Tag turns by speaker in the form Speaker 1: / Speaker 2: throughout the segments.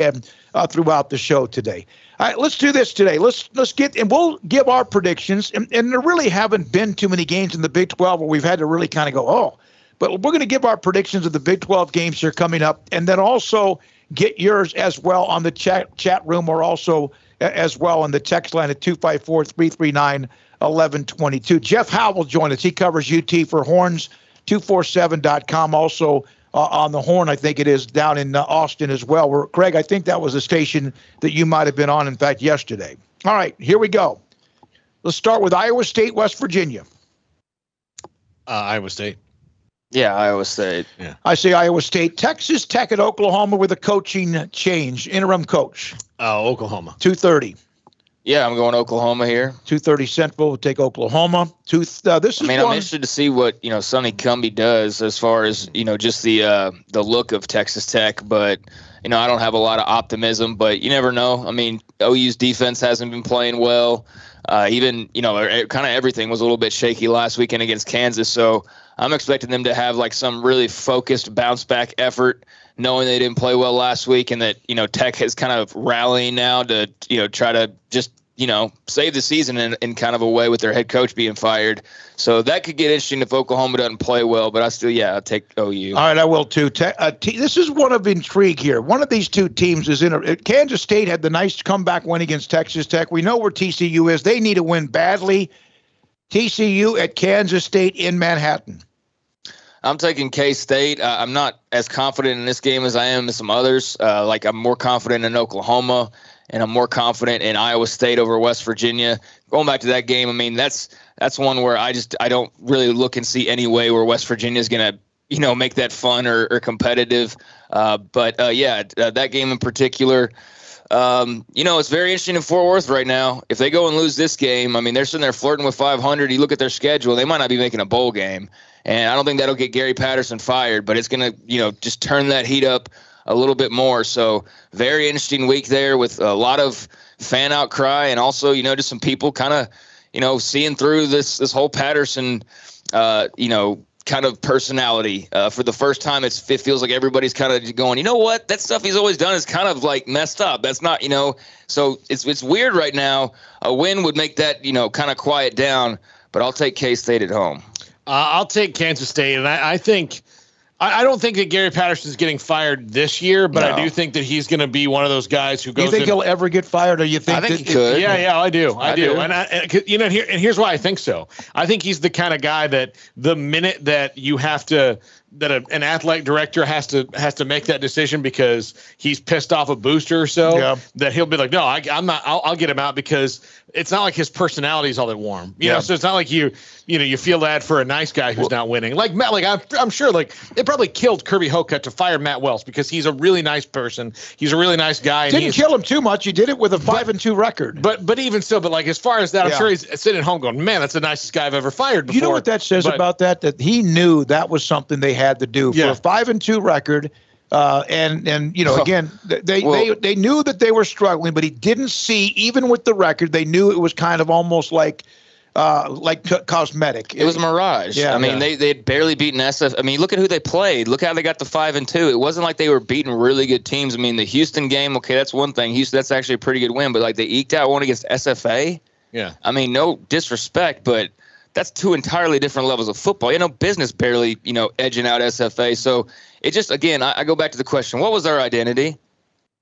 Speaker 1: and throughout the show today. All right, let's do this today. Let's get, and we'll give our predictions. And there really haven't been too many games in the Big 12 where we've had to really kind of go, oh. But we're going to give our predictions of the Big 12 games here coming up, and then also get yours as well on the chat room, or also as well on the text line at 254-339-1122. Jeff Howe will join us. He covers UT for Horns247.com. Also on the Horn, I think it is, down in Austin as well. Where, Craig, I think that was a station that you might have been on, in fact, yesterday. All right, here we go. Let's start with Iowa State, West Virginia.
Speaker 2: Iowa State.
Speaker 3: Yeah, Iowa State.
Speaker 1: Yeah. I say Iowa State. Texas Tech at Oklahoma with a coaching change. Interim coach.
Speaker 2: Oklahoma.
Speaker 1: 2:30.
Speaker 3: Yeah, I'm going Oklahoma here.
Speaker 1: 2:30 Central. We'll take Oklahoma. I'm
Speaker 3: interested to see what Sonny Cumbie does as far as just the look of Texas Tech, but I don't have a lot of optimism. But you never know. I mean, OU's defense hasn't been playing well. Even kind of everything was a little bit shaky last weekend against Kansas. So I'm expecting them to have like some really focused bounce back effort, knowing they didn't play well last week, and that Tech is kind of rallying now to try to just save the season in kind of a way with their head coach being fired. So that could get interesting if Oklahoma doesn't play well, but I'll take OU.
Speaker 1: All right, I will too. This is one of intrigue here. One of these two teams is Kansas State had the nice comeback win against Texas Tech. We know where TCU is. They need to win badly. TCU at Kansas State in Manhattan.
Speaker 3: I'm taking K-State. I'm not as confident in this game as I am in some others. I'm more confident in Oklahoma, and I'm more confident in Iowa State over West Virginia. Going back to that game, I mean, that's one where I don't really look and see any way where West Virginia is going to, make that fun or competitive. That game in particular, it's very interesting in Fort Worth right now. If they go and lose this game, I mean, they're sitting there flirting with 500. You look at their schedule, they might not be making a bowl game. And I don't think that'll get Gary Patterson fired, but it's going to, just turn that heat up a little bit more. So very interesting week there with a lot of fan outcry, and also, just some people kind of, seeing through this whole Patterson, kind of personality. For the first time, it feels like everybody's kind of going, you know what? That stuff he's always done is kind of like messed up. That's not, so it's weird right now. A win would make that, kind of quiet down, but I'll take K-State at home.
Speaker 2: I'll take Kansas State, and I think I don't think that Gary Patterson's getting fired this year, but no. I do think that he's going to be one of those guys who goes.
Speaker 1: You think he'll ever get fired, or you think?
Speaker 3: I think he could.
Speaker 2: Yeah, I do. And here's why I think so. I think he's the kind of guy that the minute that you have to. An athletic director has to make that decision because he's pissed off a booster or so, that he'll be like, no, I'm not. I'll get him out, because it's not like his personality is all that warm, So it's not like you feel bad for a nice guy who's not winning. Like Matt, I'm sure it probably killed Kirby Hocutt to fire Matt Wells, because he's a really nice person. He's a really nice guy. And
Speaker 1: didn't kill him too much. He did it with a 5-2 record.
Speaker 2: But even so, as far as that, I'm sure he's sitting at home going, man, that's the nicest guy I've ever fired before.
Speaker 1: You know what that says about that? That he knew that was something they had to do for a 5-2 record. Again, they knew that they were struggling, but he didn't see, even with the record, they knew it was kind of almost like cosmetic.
Speaker 3: It was a mirage. Yeah, I mean, they had barely beaten SF. I mean, look at who they played. Look how they got the 5-2. It wasn't like they were beating really good teams. I mean, the Houston game, okay, that's one thing. Houston, that's actually a pretty good win, but they eked out one against SFA.
Speaker 2: Yeah.
Speaker 3: I mean, no disrespect, but that's two entirely different levels of football. Business barely, edging out SFA. So it just, again, I go back to the question: what was their identity?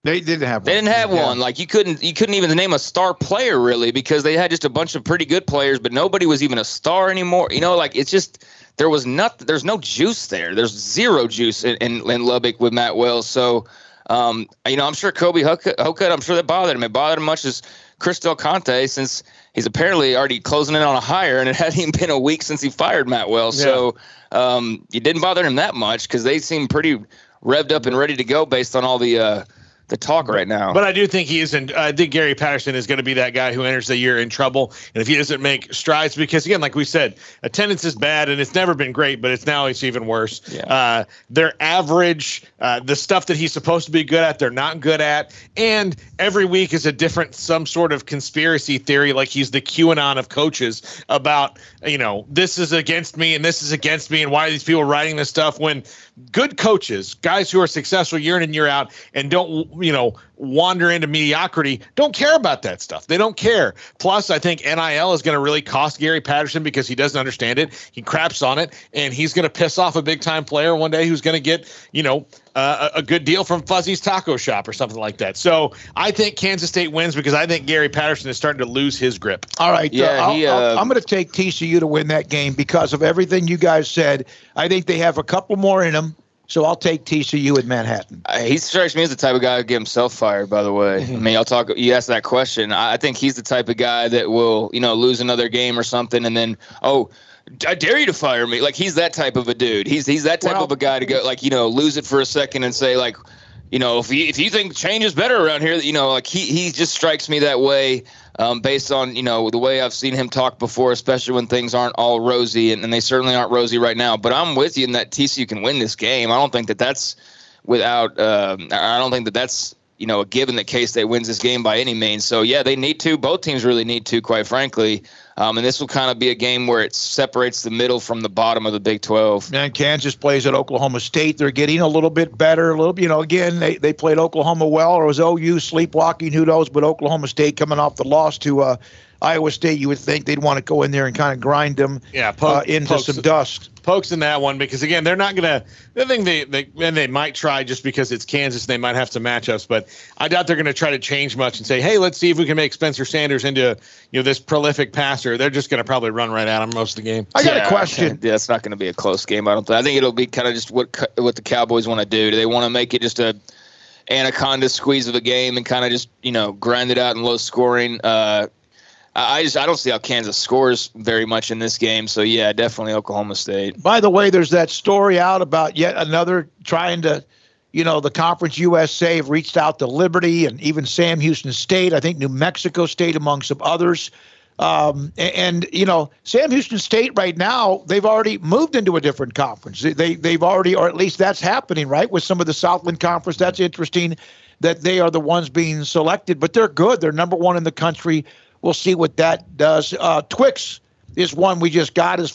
Speaker 1: They didn't have one.
Speaker 3: They didn't have one. You couldn't even name a star player really, because they had just a bunch of pretty good players, but nobody was even a star anymore. It's just, there was nothing. There's no juice there. There's zero juice in Lubbock with Matt Wells. So, I'm sure Kobe Hocutt, I'm sure that bothered him. It bothered him much as Chris Del Conte, since he's apparently already closing in on a hire, and it hadn't even been a week since he fired Matt Wells. Yeah. So it didn't bother him that much, because they seem pretty revved up and ready to go based on all the talk right now.
Speaker 2: But I do think I think Gary Patterson is going to be that guy who enters the year in trouble. And if he doesn't make strides, because again, like we said, attendance is bad, and it's never been great, but it's even worse.
Speaker 3: Yeah.
Speaker 2: They're average. The stuff that he's supposed to be good at, they're not good at. And every week is a different, some sort of conspiracy theory. Like he's the QAnon of coaches about, this is against me and this is against me. And why are these people writing this stuff, when good coaches, guys who are successful year in and year out and don't, wander into mediocrity don't care about that stuff. They don't care. Plus, I think NIL is going to really cost Gary Patterson because he doesn't understand it. He craps on it, and he's going to piss off a big-time player one day who's going to get, a good deal from Fuzzy's Taco Shop or something like that. So I think Kansas State wins because I think Gary Patterson is starting to lose his grip.
Speaker 1: All right. I'm going to take TCU to win that game because of everything you guys said. I think they have a couple more in them. So I'll take TCU at Manhattan.
Speaker 3: He strikes me as the type of guy who get himself fired, by the way.
Speaker 1: Mm-hmm.
Speaker 3: I mean, you asked that question. I think he's the type of guy that will, lose another game or something and then, I dare you to fire me. Like, he's that type of a dude. He's that type of a guy to go, lose it for a second and say, if you think change is better around here, he just strikes me that way based on, the way I've seen him talk before, especially when things aren't all rosy, and they certainly aren't rosy right now. But I'm with you in that TCU can win this game. I don't think that's a given that K-State wins this game by any means. So, yeah, they need to. Both teams really need to, quite frankly. And this will kind of be a game where it separates the middle from the bottom of the Big 12.
Speaker 1: And Kansas plays at Oklahoma State. They're getting a little bit better. Again, they played Oklahoma well, or was OU sleepwalking? Who knows? But Oklahoma State coming off the loss to Iowa State, you would think they'd want to go in there and kind of grind them into some dust.
Speaker 2: Pokes in that one because, again, they're not going to – I think they might try just because it's Kansas and they might have some matchups, but I doubt they're going to try to change much and say, hey, let's see if we can make Spencer Sanders into this prolific passer. They're just going to probably run right at him most of the game.
Speaker 1: I got a question.
Speaker 3: Yeah, it's not going to be a close game, I don't think. I think it'll be kind of just what the Cowboys want to do. Do they want to make it just a anaconda squeeze of a game and kind of just, grind it out in low scoring? I don't see how Kansas scores very much in this game. So, yeah, definitely Oklahoma State.
Speaker 1: By the way, there's that story out about yet another trying to, the Conference USA have reached out to Liberty and even Sam Houston State, I think New Mexico State among some others. Sam Houston State right now, they've already moved into a different conference. They've already, or at least that's happening, right, with some of the Southland Conference. That's interesting that they are the ones being selected, but they're good. They're number one in the country. We'll see what that does. Twix is one we just got as